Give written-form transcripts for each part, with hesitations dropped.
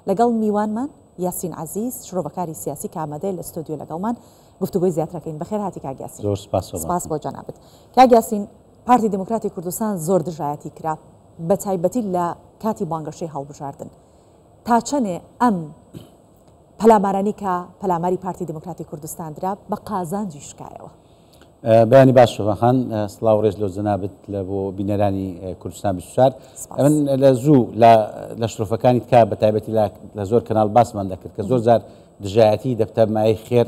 لەگەڵ میوانمان یاسین عزیز شرۆڤەکاری سیاسی کە ئامادەیە لە ستۆدیۆ لەگەڵمان گفتوگۆی زیاترەکەین. بەخێر هاتی کاک یاسین. زۆر سپاس بۆ جەنابەت. کاک یاسین، پارتی دموکراتی کوردستان زۆر دژایەتی کرا بە تایبەتی لە کاتی بانگەشەی هەڵبژاردن. تا چەنێ ئەم پەلامارانی کە پەلاماری پارتی دموکراتی کوردستان درا بە قازانجی شکایەوە؟ بەیانی باش شۆڤەخان، سڵاو ڕێز لۆ جەنابەت لە بۆ بینەرانی کوردستان 24. من لە زوو لە شرۆفەکانی تکا بە تایبەتی لە زۆر کەناڵ باسمان دەکرد کە زۆر جار دژایەتی دەبتە مای خێر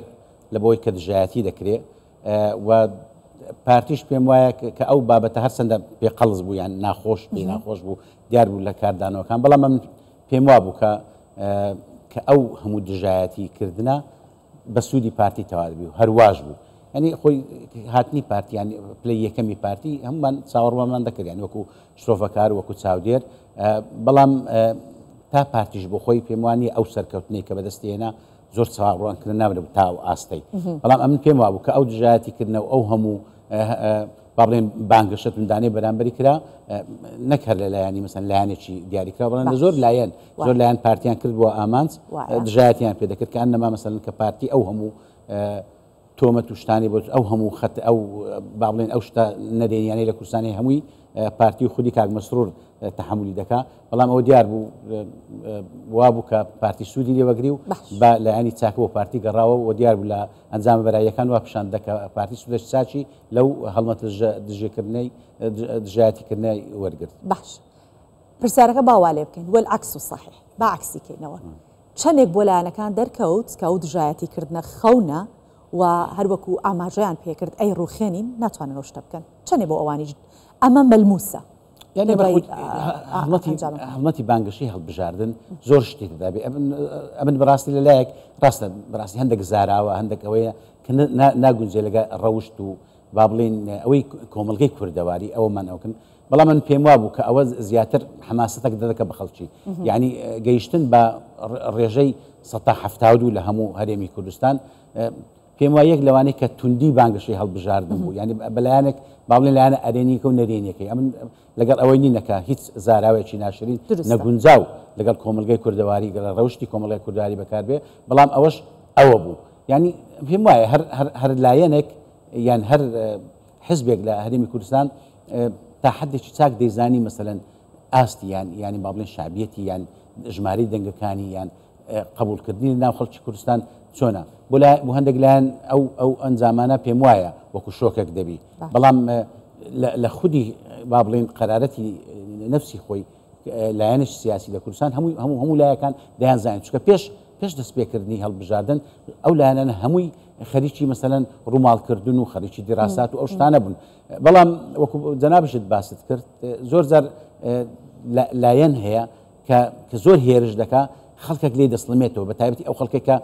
لە بۆی کە دژایەتی دەکرێت و پارتیش پێم وایە کە ئەو بابەتە هەرچەندە پێقەڵز بوو یان ناخۆش بوو دیار بوو لە کاردانەوەکان، بەڵام من پێم وا بوو کە ئەو هەموو دژایەتی کردنە بە سوودی پارتی تەواوی و هەرواش بوو. ینی خۆی هاتنی پارتی ینی پلەی یەکەمی پارتی هەمومان چاوەڕوانمان دەکرد، ینی وەکو شرۆڤەکار وەکو چاودێر، بەڵام تا پارتیش بۆ خۆی پێم وانی ئەو سەرکەوتنەی کە بەدەستێنا زۆر چاوەڕوانکردن نابێت تا ئاستەی، بەڵام ئەمن پێم وا بوو کە ئەو دژایەتی کردنەوە ئەو هەموو با بڵێن بانگەشە توندانەی بەرامبەری کرا نەک هەر لەلایەنی مەسەن لایەنێکی دیاریکرا، بەڵام لە زۆر لایەن پارتیان کرد بۆ ئامانج دژایەتیان پێ دەکرد کە ئەنەما مەسەن کە پارتی ئەو هەموو تۆمەت و شتانی بۆ ئەو هەموو خەت ئەو با بڵێن ئەو شتە نەدێنیانەی لە کوردستانی هەمووی پارتی و خودی کاک مەسرور تەحملی دەکا، بەڵام ئەو دیار بوو وابوو کە پارتی سوودی لێوەگری و بە لایەنی چاکە بۆ پارتی گەڕاوە و دیار بوو لە ئەنجامە بەرایەکان وا پیشان دەکە پارتی سوودەش چاچی لەو هەڵمەتە دژێکردنەی دژایەتیکردنەی وەرگرت. باش، پرسیارەکە باوا لێ بکەین وەلعەکس و صەحیح، با عەکسیکەینەوە. چەندێک بۆ لایەنەکان دەرکەوت کە ئەو دژایەتیکردنە خەونە و هەروەکو ئاماژەیان پێکرد ئەی ڕوخێنین ناتوانن ئەو شتە بکەن. چەندێک بۆ ئەوانیش ئەمە مەلموسە؟ هەڵمەتی بانگەشەی هەڵبژاردن زۆر شتی دەدابێ. ئەمن بەڕاستی لەلایەک ڕاستە بەڕاستی هەندێک زاراوە هەندێک ئەوەیە کە ناگونجێ لەگە ڕەوشت و با بڵێن ئەوەی کۆمەڵگەی کوردەواری ئەوەمان ئەوکن، بەڵام من پێم وا بوو کە ئەوە زیاتر حماسەتێک دەدەکە بە خەڵکی، یعنی گەیشتن بە ڕێژەی ١٧٠ لە هەموو هەرێمی کوردستان پێم وایە یەک لەوانەیە کە توندی بانگەشەی هەڵبژاردن بوو، ینی بەلایەنێک با بڵێن لایەنە ئەرێنیەکە و نەرێنیەکەی ئەمن لەگەڵ ئەوەی نینەکە هیچ زاراوێکی ناشرین نەگونجاو لەگەڵ کۆمەلگەی کوردەواری گەڵ ڕەوشتی کۆمەڵگەی کوردەواری بەکاربێ، بەڵام ئەوەش ئەوە بوو. ینی پێم وایە هەر لایەنێک یان هەر حزبێک لە هەرێمی کوردستان تا حدێکی چاک دەیزانی مەسەلەن ئاستی ینی با بڵێن شعبیەتی یان ژمارەی دەنگەکانی یان قبولکردنی ناو خەڵکی کوردستان چۆنە. بۆ هەندێک لایەن ئەو ئەنجامانە پێم وایە وەکو شۆکێک دەبی، بەڵام لە خودی با بڵێن قەرارەتی نەفسی خۆی لایەنێکی سیاسی لە کوردستان هەموو لایەکان دەیانزانین، چونکە پێش دەستپێکردنی هەڵبژاردن ئەو لایەنە هەمووی خەریکی مەسەلەن ڕووماڵکردن و خەریکی دیراسات و ئەو شتانە بوون، بەڵام وەکو جەنابشت باست کرد زۆر جار لایەن هەیە کە زۆر هێرش دەکا خەڵکێک لێ دەسڵمێتەوە، بە تایبەتی ئەو خەڵکێکە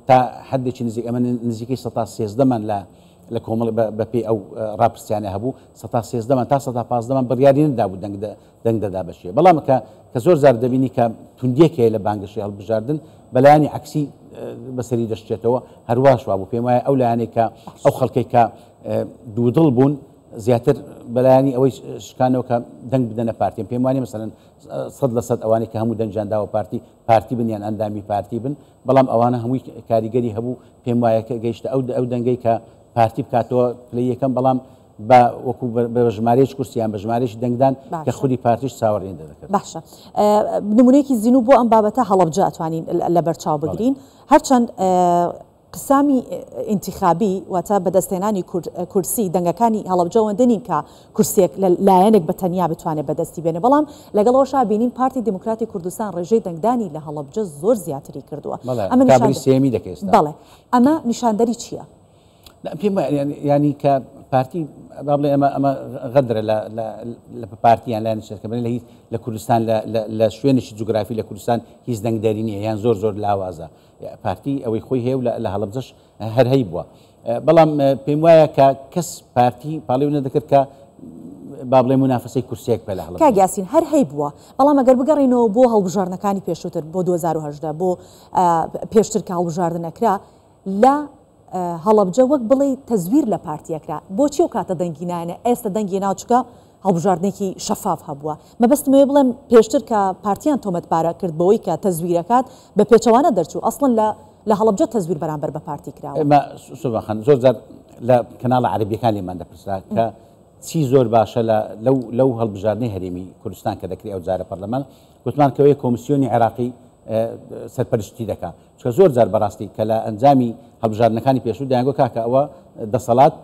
تا حدێکی نزیک ئەمە نزیکەی ١13 لە کۆمەڵ بەپێی ئەو ڕاپرسیانە هەبوو 13 تا 15 بڕیاری نەدابوو دەنگ دەدا بەشێ، بەڵام کە زۆر زار دەبینی کە توندێک هەیە لە بانگەشەی هەڵبژاردن بەلایانی عەکسی بەسەری دەشتێتەوە. هەروەش وابوو پێم وایە ئەو لایەنێک کە ئەو خەڵکێک کە دوودڵ بوون زیاتر بەلایانی ئەوەی شکانەوە کە دەنگ بدەنە پارتیان، پێم وانێ مەسەلەن 100% ئەوانەی کە هەموو دەنجانداوە پارتی بن یان ئەندامی پارتی بن، بەڵام ئەوانە هەمووی کاریگەری هەبوو پێم وایە کە گەیشتە ئەو دەنگەی کە پارتی بکاتەوە پلەی یەکەم، بەڵام بە وەکو بە ژمارەیەکی کورسیان بە ژمارەیەکی دەنگدان کە خودی پارتیش چاوەڕێن دەکرد. باشە، نمونەیەکی زیینوو بۆ ئەم بابەتە هەڵەبجە ئەتوانین لە بەرچاو بگرین، هەرچەند قسامی انتخابی واتە بەدەستێنانی کورسی دەنگەکانی هەڵەبجەوە دەنین کە کورسێک لە لایەنێک بە تەنیا بتوانێت بەدەستی بێنێ، بەڵام لەگەڵەوەشا بینین پارتی دموکراتی کوردستان ڕێژەی دەنگدانی لە هەڵەبجە زۆر زیاتری کردووە. بەڵێ ئەمە نیشاندەری چییە؟ پێم ینی کە پارتی با بڵێ ئەمە غەدرە لە پارتییان لایەن شەرکەبنی لە کوردستان لە شوێنێکی جوگرافی لە کوردستان هیچ دەنگداری نییە یان زۆر لاوازە، پارتی ئەوەی خۆی هەیە لە هەڵەبجەش هەر هەی بووە، بەڵام پێم وایە کە کەس پارتی پاڵێ نەدەکرد کە با بڵێ منافسەی کورسێک پێ لە هەڵەبجە. کاک یاسین هەر هەی بووە، بەڵام ئەگەر بگەڕینەوە بۆ هەڵبژاردنەکانی پێشووتر بۆ 2018 بۆ پێشتر کە هەڵبژاردن نەکرا لە هەڵەبجە وەک بڵێ تەزویر لە پارتیەکرا، بۆچی و کاتە دەنگی نانە ئێستا دەنگی ناوچکە هەڵبژاردنێکی شەفاف هەبووە مەبەستمێ بڵێم پێشتر کە پارتیان تۆمەتبارە کرد بەوەی کە تەزویرەکات بە پێچەوانە دەرچوو ئەسڵن لە هەڵەبجە تەزویر بەرامبەر بە پارتی کراوە سوبخان زۆر جار لە کەناڵە عەربیەکان لێمان دەپرسرا کە چی زۆر باشە لەو هەڵبژاردنەی هەرێمی کوردستان کە دەکرێت ئەو جارە پەرلەمان گوتمان کەوەیە کۆمیسیۆنی عێراقی سەرپەرشتی دەکات چکە زۆر جار بەڕاستی کە لە ئەنجامی هەڵبژاردنەکانی پێشوو دەیانگۆ کاکە ئەوە دەسەڵات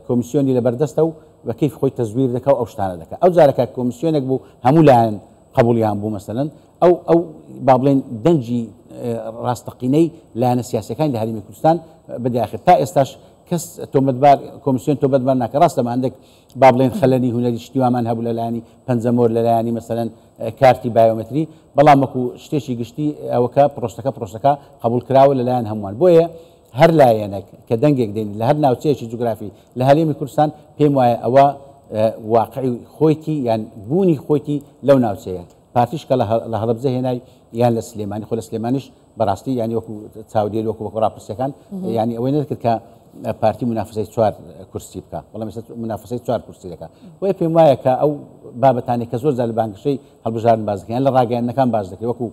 کۆمیسیۆنی لەبەردەستە و بە کەیف خۆی تەزویر دەکات و ئەو شتانە دەکات ئەو جارەکە کۆمیسیۆنێک بوو هەموو لایەن قبولیان بوو مەسەلەن ئەو با بڵێن دەنجی ڕاستەقینەی لایەنە سیاسیەکانی لە هەرێمی کوردستان بەداخل تا ئێستاش کەس تۆمەتبار کۆمیسیۆن تۆمەتبار ناکە ڕاستە هەندێک با بڵێن خەلەنی هونەری شتیوامان هەبوو لەلایەنی پەنجەمۆر لەلایەنی مەسەلەن کارتی بایۆمەتری بەڵام وەکو شتێکی گشتی ئەوەکە پرۆستەکە قبول کراوە لەلایەن هەمووان بۆیە هەر لایەنێک کە دەنگێک دێن لە هەر ناوچەیەکی جوگرافی لە هەرێمی کوردستان پێم وایە ئەوە واقعی خۆیتی یان بوونی خۆیتی لەو ناوچەیە پارتیش کە لە هەڵەبجە هێنای یان لە سلێمانی خۆ لە سلێمانیش بەڕاستی ینی وەکو چاودێر وەکو ڕاپرسیەکان ینی ئەوەی نەکرد کە پارتی منافسەی 4 کورسی بکە بەڵام منافسەی 4 کورسی دەکات بۆیە پێم وایە کە ئەو بابەتانی کە زۆر جار لە بانگشەی هەڵبژاردن باز دەکەن لە ڕاگەیاندنەکان باز دەکەن وەکو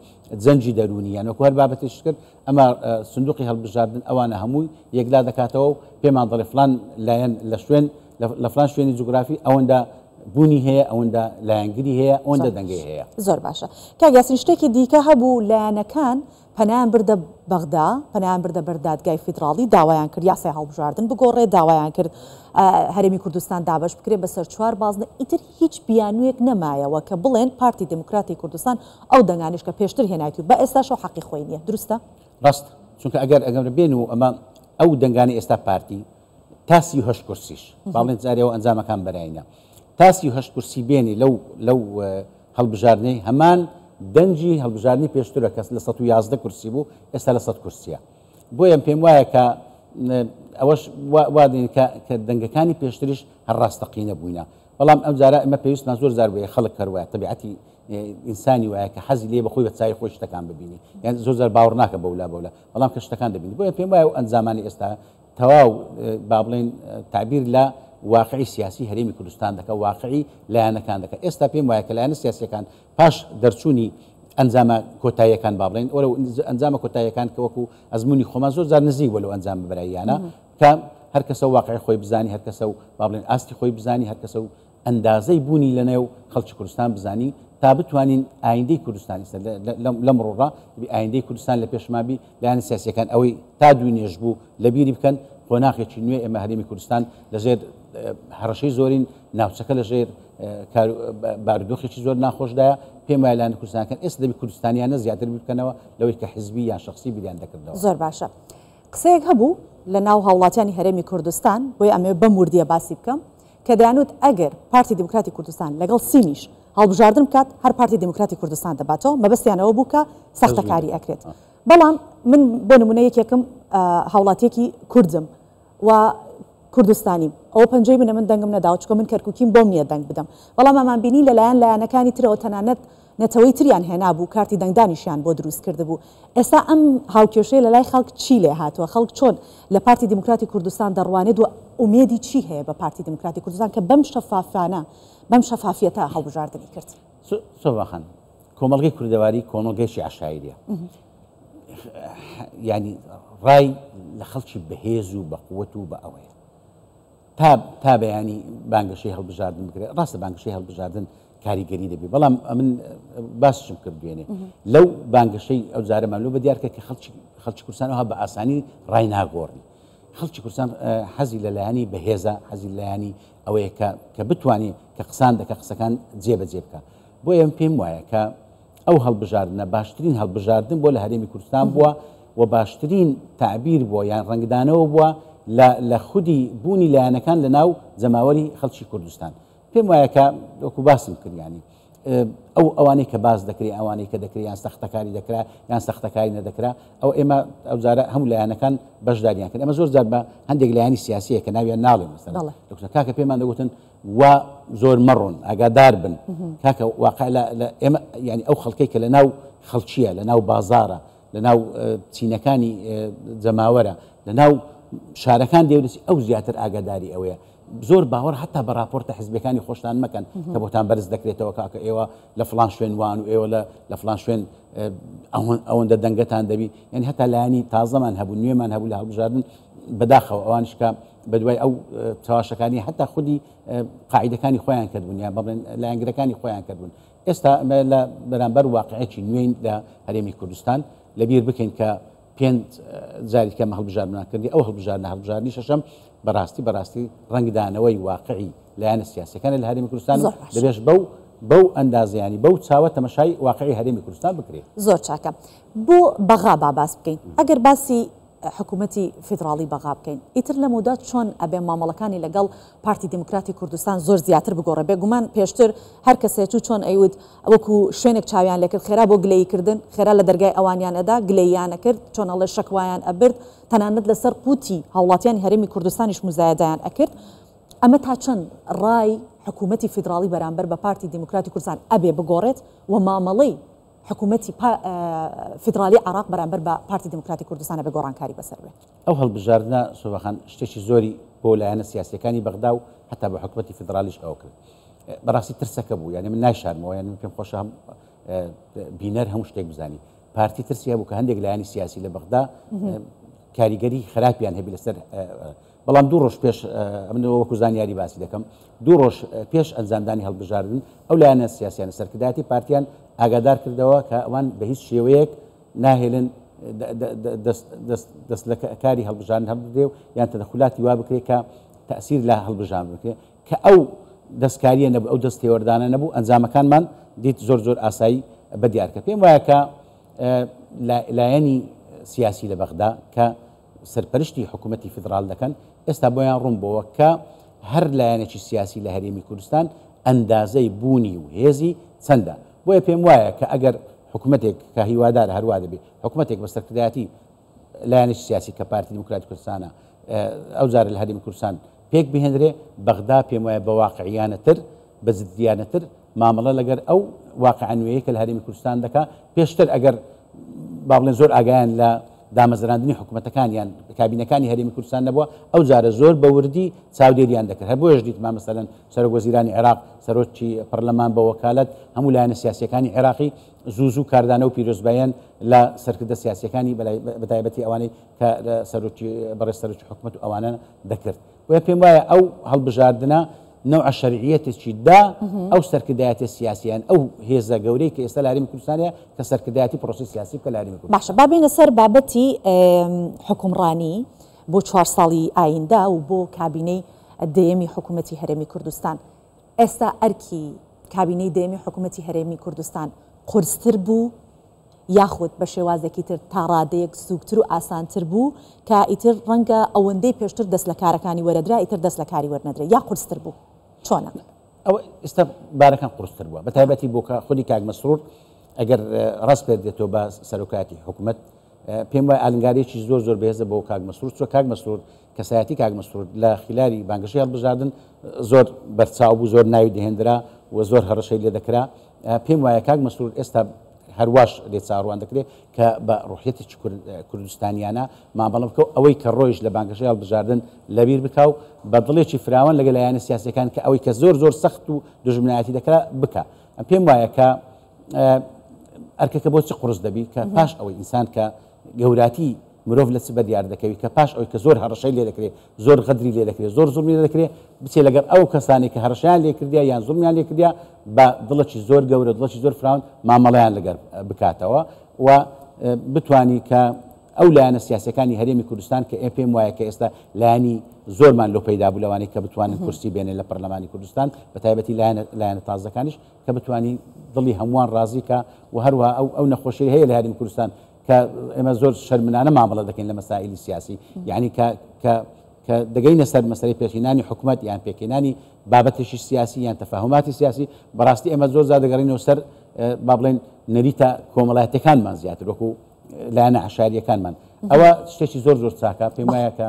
جەنجی دەرونی یان وەکو هەر بابەتێش کرد ئەمە سندوقی هەڵبژاردن ئەوانە هەمووی یەکلا دەکاتەوە و پێمان دەڵێ فلان لایەن لە فلان شوێنی جوگرافی ئەوەندە بوونی هەیە ئەوەندە لایەنگری هەیە ئەوەندە دەنگی هەیە زۆر باشە کاگیاسین شتێکی دیکە هەبوو لایەنەکان پەنایان بردە بەغدا پەنایان بردە بەردادگای فیدراڵی داوایان کرد یاسای هەڵبژاردن بگۆڕێ داوایان کرد هەرێمی کوردستان دابش بکرێت بەسەر 4 بازنە ئیتر هیچ بیانوێک نەمایەوە کە بڵێن پارتی دموکراتی کوردستان ئەو دەنگانش کە پێشتر هێناکی بە ئێستاشەوە حەقی خۆی نییە دروستە ڕاست چونکە ئەگەر بێن و ئەمە ئەو دەنگانی ئێستا پارتی تا 38 کورسیش باڵێن جارێەوە ئەنجامەکان بەرایینە تا 38 کورسی بێنی لەو هەڵبژاردنەی هەمان دەنجی هەڵبژاردننی پێشترە کەس لە 111 کورسی بوو ئێستا لە 100 کورسیە بۆیە پێم وایە کە ئەوەش وادین کە دەنگەکانی پێشتریش هەر ڕاستەقینە بووینە بەڵام ئەم جارە ئەمە پێویستمان زۆر زار بێ خەڵک کەروایە تەبیعەتی ئینسانی وایە کە حەزی لێ بەخۆی بە چای خۆی شتەکان ببینی یان زۆر زار باوەڕ ناکە بەولا بەڵام کە شتەکان دەبینی بۆیە پێم وایە ئەنجامانی ئێستا تەواو با بڵێن تعبیر لە واقعی سیاسی هەرێمی کوردستان دەکە واقعی لایەنەکان دەکە ئێستا پێم وایە کە لایەنە سیاسیەکان پاش دەرچوونی ئەنجامە کۆتاییەکان با بڵێن ئەو ئەنجامە کۆتاییەکان کە وەکو ئەزمموی خۆمان زۆر زار نزیک وەلو ئەنجام ببراییانە کە هەر کەسە واقعی خۆی بزانی هەر کەسە و با بڵێن ئاستی خۆی بزانی هەر کەسە و ئەندازەی بوونی لەنێو خەڵکی کوردستان بزانی تا بتوانین ئایندەی کوردستانی لەم ڕۆڕا ئایندەی کوردستان لە پێشمابی لایەنە سیاسیەکان ئەوەی تا دوی نێژ بوو لە بیری بکەن قۆناغێکی نوێ ئێمە هەرێمی کوردستان لەژێر هەڕەشەی زۆرین ناوچەکە لەژێر بارودۆخێکی زۆر ناخۆشدایە پێم وایە لایەنە کوردستانەکان ئێستا دەبی کوردستانیانە زیاتر بکەنەوە لەوەی کە حیزبی یان شخصی بیریان دەکردەوە زۆر باشە قسەیەک هەبوو لە ناو هاوڵاتیانی هەرێمی کوردستان بۆی ئەمێ بەموردیە باسی بکەم کە دەیانوت ئەگەر پارتی دموکراتی کوردستان لەگەڵ سینیش هەڵبژاردن بکات هەر پارتی دموکراتی کوردستان دەباتەوە مەبەستیانەوە بوو کە سەختەکاری ئەکرێت بەڵام من بۆ نمونە یەکێکم هاوڵاتیەکی کوردم و کوردستانیم ئەو پەنجەی منە من دەنگم نەداوە چکە من کەرکووکیم بۆم نییە دەنگ بدەم بەڵام ئەمان بینی لەلایەن لایەنەکانی ترەوە تەنانەت نەتەوەی تریان هێنا بوو کارتی دەنگدانیشیان بۆ دروست کرده بوو ئێستا ئەم هاوکێشەیە لە لای خەڵک چی لێ هاتووە خەڵک چۆن لە پارتی دموکراتی کوردستان دەڕوانێت و ئومێدی چی هەیە بە پارتی دموکراتی کوردستان کە بەم شەفافانە بەم شەفافیەتە هەڵبژاردننی کرد سۆڤاخان کۆمەڵگەی کوردەواری کۆمەڵگەیشی عشایریە ینی ڕای لە خەڵکی بەهێز و بەقووەت و بە ئەوەیە تا بەیانی بانگەشەی هەڵبژاردن بکرێت ڕاستە بانگەشەی هەڵبژاردن کاریگەری دەبێ بەڵام من باسشم کرد دوێنێ لەو بانگەشەی ئەو جارەمان لەو بە دیارکە کە خەڵکی کوردستانەوە بە ئاسانی ڕای ناگۆڕی خەڵکی کوردستان حەزی لەلایەنی بەهێزە حەزی لەلایەنی ئەوەیە کە بتوانێت کە قسان دەکە قسەکان جێبەجێ بکە بۆ ئەم پێم وایە کە ئەو هەڵبژاردنە باشترین هەڵبژاردن بۆ لە هەرێمی کوردستان بووە و باشترین تعبیر بووە یان ڕەنگدانەوە بووە لە خودی بوونی لایەنەکان لە ناو جەماوەری خەڵکی کوردستان پێم وایە کە وەکو باسم کردیانی ئەوانەی کە باز دەکرێت ئەوانەی کە دەکرێت یان سەختەکاری دەکرا یان سەختەکاری نەدەکرا ئەو ئێمە ئەو جارە هەموو لایەنەکان بەشداریان کرد ئەمە زۆر جار بە هەندێک لایەنی سیاسیە کە ناویان ناڵێن مەسەڵەن کاکە پێمان دەگوتن وا زۆر مەڕۆن ئاگادار بن کاکە واقع ئێمە ینی ئەو خەڵکەی کە لە ناو خەڵکیە لە ناو بازارە لە ناو چینەکانی جەماوەرە لە ناو شارەکان دێودەسی ئەو زیاتر ئاگاداری ئەوەیە زۆر باوەڕ حتا بە راپۆرتە حیزبەکانی خۆشتان مەکەن کە بۆتان بەرز دەکرێتەوە کاکە ئێوە لە فلان شوێن وان و ئێوە لە فلان شوێن ئەوەندە دەنگەتان دەبی یعنی هەتا لایانی تازەمان هەبوو نوێمان هەبوو لە هەڵبژاردن بەداخەوە ئەوانشکە بەدوای ئەو تەواشەکانی حتا خودی قاعیدەکانی خۆیان کردبوون یا بڵێن لایەنگرەکانی خۆیان کردبوون ئێستا لە بەرامبەر واقعەتی نوێین لە هەرێمی کوردستان لەبیر بکەین کە پێنج جاری کەمە هەڵبژاردنمان کردی ئەو هەڵبژاردنی شەشەم بەڕاستی ڕەنگدانەوەی واقعی لایەنە سیاسەکان لە هەرێمی کوردستان دەبێت بەو ئەندازیانی بەو چاوە تەمەشای واقعی هەرێمی کوردستان بکرێت. زۆر چاکە بۆ بەغا باس بکەین ئەگەر باسی حکوومەتی فیدراڵی بەغا بکەین ئیتر لە مودە چۆن ئەبێ مامەڵەکانی لەگەڵ پارتی دموکراتی کوردستان زۆر زیاتر بگۆڕێ بێگومان پێشتر هەر کەسێک و چۆن ئەیوت وەکو شوێنێک چاویان لێکرد خێرا بۆ گلەیکردن خێرا لە دەرگای ئەوانیان ئەدا گلەییان ئەکرد چۆن ئەڵێ شەکوایان ئەبرد تەنانەت لەسەر قوتی هاوڵاتیانی هەرێمی کوردستانیش مزایدایان ئەکرد ئەمە تا چەند ڕای حکوومەتی فیدراڵی بەرامبەر بە پارتی دموکراتی کوردستان ئەبێ بگۆڕێت و مامەڵەی حکوومەتی فیدرالی عراق بەرامبەر بە پارتی دموکراتی کوردستانە بە گۆڕانکاری بەسەر بێت. ئەو هەڵبژاردنە سۆڤەخان شتێکی زۆری بۆ لایەنە سیاسیەکانی بەغدا و حتا بە حکوومەتی فیدرالیش ئەو کرد. بەڕاستی ترسەکە بوو یعنی من ناشارمەوە یعنی پێم خۆشە هەم بینەر هەموو شتێک بزانی پارتی ترسیە بوو کە هەندێک لایەنی سیاسی لە بەغدا کاریگەری خراپیان هەبی لەسەر بەڵام دوو ڕۆژ پێش من وەکو زانیاری باسی دەکەم دوو ڕۆژ پێش ئەنجامدانی هەڵبژاردن ئەو لایەنە سیاسیانە سەرکردایەتی پارتیان ئاگادار کردەوە کە ئەوان بە هیچ شێوەیەک ناهێلن دەست لە کاری هەڵبژاردن هەبدێ و یان تەدەخولاتی وا بکرێت کە تەئسیر لە هەڵبژاردن بکرێت کە ئەو دەستکاریە نەبوو ئەو دەستێوەردانە نەبوو ئەنجامەکانمان دیت زۆر ئاسایی بەدیارکە پێم وایە کە لایەنی سیاسی لە بەغدا کە سەرپەرشتی حکوومەتی فیدراڵ دەکەن ئێستا بۆیان ڕوون بۆوە کە هەر لایەنێکی سیاسی لە هەرێمی کوردستان ئەندازەی بوونی و هێزی چەندە بۆیە پێم وایە کە ئەگەر حکوومەتێک کە هیوادار هەروە دەبێت حکوومەتێک بە سەرکردایەتی لایەنێکی سیاسی کە پارتی دموکراتی کوردستانە ئەو جارە لە هەرێمی کوردستان پێک بهێنرێ بەغدا پێم وایە بە واقعیانەتر بە جددیانەتر مامەڵە لەگەر ئەو واقع نوێیە کە لە هەرێمی کوردستان دەکا پێشتر ئەگەر با بڵێن زۆر ئاگایان لە دامەزراندنی حکوومەتەکانیان کابینەکانی هەرێمی کوردستان نەبووە ئەو جارە زۆر بە وردی چاودێریان دەکرد هەر بۆیەش دیتمان مەسەلەن سەرۆک وەزیرانی عێراق سەرۆکی پەرلەمان بە وەکالەت هەموو لایەنە سیاسیەکانی عێراقی زوو کاردانە و پیرۆزبایان لە سەرکردە سیاسیەکانی بەتایبەتی ئەوانەی کە سەرۆکی بەڕێز سەرۆکی حکوومەت و ئەوانە دەکرد وە پێم وایە ئەو هەڵبژاردنە نوع شەرعیەتێکی دا ئەو سەرکردایەتی سیاسیان ئەو هێزە گەورەی کە ئێستا لە هەرێمی کوردستانەیە کە سەرکردایەتی پرۆسی سیاسی بکە لە هەرێمی کوردستان. باشە با بینە سەر بابەتی حکومڕانی بۆ 4 ساڵی ئایندا و بۆ کابینەی دەیەمی حکوومەتی هەرێمی کوردستان ئێستا ئەرکی کابینەی دەیەمی حکوومەتی هەرێمی کوردستان قورستر بوو یاخود بە شێوازێکی تر تا ڕادەیەک سوکتر و ئاسانتر بوو کە ئیتر ڕەنگە ئەوەندەی پێشتر دەست لە کارەکانی وەرەدرا ئیتر دەست لە کاری وەرنەدرێ یا قورستر بوو چۆنە؟ ئەو ئێستا بارەکان قورستر بووە بە تایبەتی بۆ کە خودی کاک مەسرور ئەگەر ڕاست پێ دێتەوە بە سەرۆکاتی حکوومەت پێم وایە ئالنگارێکی زۆر بەهێزە بۆ کاک مەسرور چۆ کاک مەسرور کەسایەتی کاک مەسرور لە خلاری بانگەشەی هەڵبژاردن زۆر بەرچاو بوو زۆر ناوی دەهێنرا و زۆر هەڕەشەی لێ دەکرا پێم وایە کاک مەسرور ئێستا هەرواش لێ چاڕوان دەکرێت کە بە ڕوحەتی کوردستانیانە مامەڵە بکە ئەوەی کە ڕۆیش لە بانگەشەی هەڵبژاردن لەبیر بکاو بە دڵێکی فراوان لەگەڵ لایەنە سیاسیەکان کە ئەوەی کە زۆر سەخت و دژمنایەتی دەکرا بکە پێم وایە کە ئەرکەکە بۆچی قورس دەبی کە پاش ئەوەی ئینسان کە گەوراتی مرۆڤ لە چ بە دیار دەکەوی کە پاش ئەوەی کە زۆر هەڕەشەی لێ دەکرێت زۆر غەدری لێ دەکرێت زۆر زوڵمی لێ دەکرێت بچێت لەگەڵ ئەو کەسانی کە هەڕەشیان لێ کردیا یان زوڵمیان لێ کردیا بە دڵێکی زۆر گەورە دڵێکی زۆر فراوان مامەڵەیان لەگەر بکاتەوە و بتوانی کە ئەو لایەنە سیاسەکانی هەرێمی کوردستان کە پێم وایە کە ئێستا لایەنی زۆرمان لۆ پەیدا بوو لەوانەی کە بتوانن کورسی بێنێن لە پەرلەمانی کوردستان بە تایبەتی لایەنە تازەکانیش کە بتوانی دڵی هەمووان ڕازی کە و هەروە ئەو نەخۆشی هەیە لە هەرێمی کوردستان کە ئێمە زۆر شەرمنانە مامەڵە دەکەین لە مەسائلی سیاسی یعنی کە دەگەینە سەر مەسەلەی پێشینانی حکوومەت یان پێکێنانی بابەتێکی سیاسی یان تەفاهماتی سیاسی بەڕاستی ئێمە زۆر زیاد دەگەڕینەوە سەر با بڵێن نەریتە کۆمەڵایەتەکانمان زیاتر وەکو لایەنە عەشاریەکانمان ئەوە شتێکی زۆر چاکە پێم وایە کە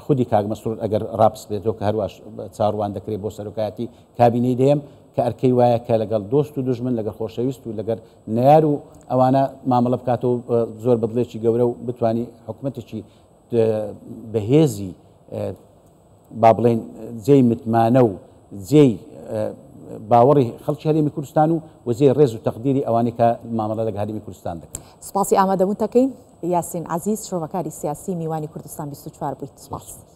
خودی کاک مەسرور ئەگەر ڕاپسبێتەوە کە هەروەش چاڕوان دەکرێت بۆ سەرۆکایەتی کابینەی دەیەم کە ئەرکەی وایە کە لەگەڵ دۆست و دژمن لەگەڵ خۆشەویست و لەگەر نەیار و ئەوانە مامەڵە بکاتەوە زۆر بەدڵێکی گەورە و بتوانی حکوومەتێکی بەهێزی با بڵێن جێی متمانە و جێی باوەڕی خەڵکی هەرێمی کوردستان و وەزێ ڕێز و تەقدیری ئەوانەی کە مامەڵە لەگە هەرێمی کوردستان دەکەن. سپاسی ئامادەبوون دەکەین. یاسین عەزیز شۆڕەکاری سیاسی میوانی کوردستان 24 بوویت. سپاس.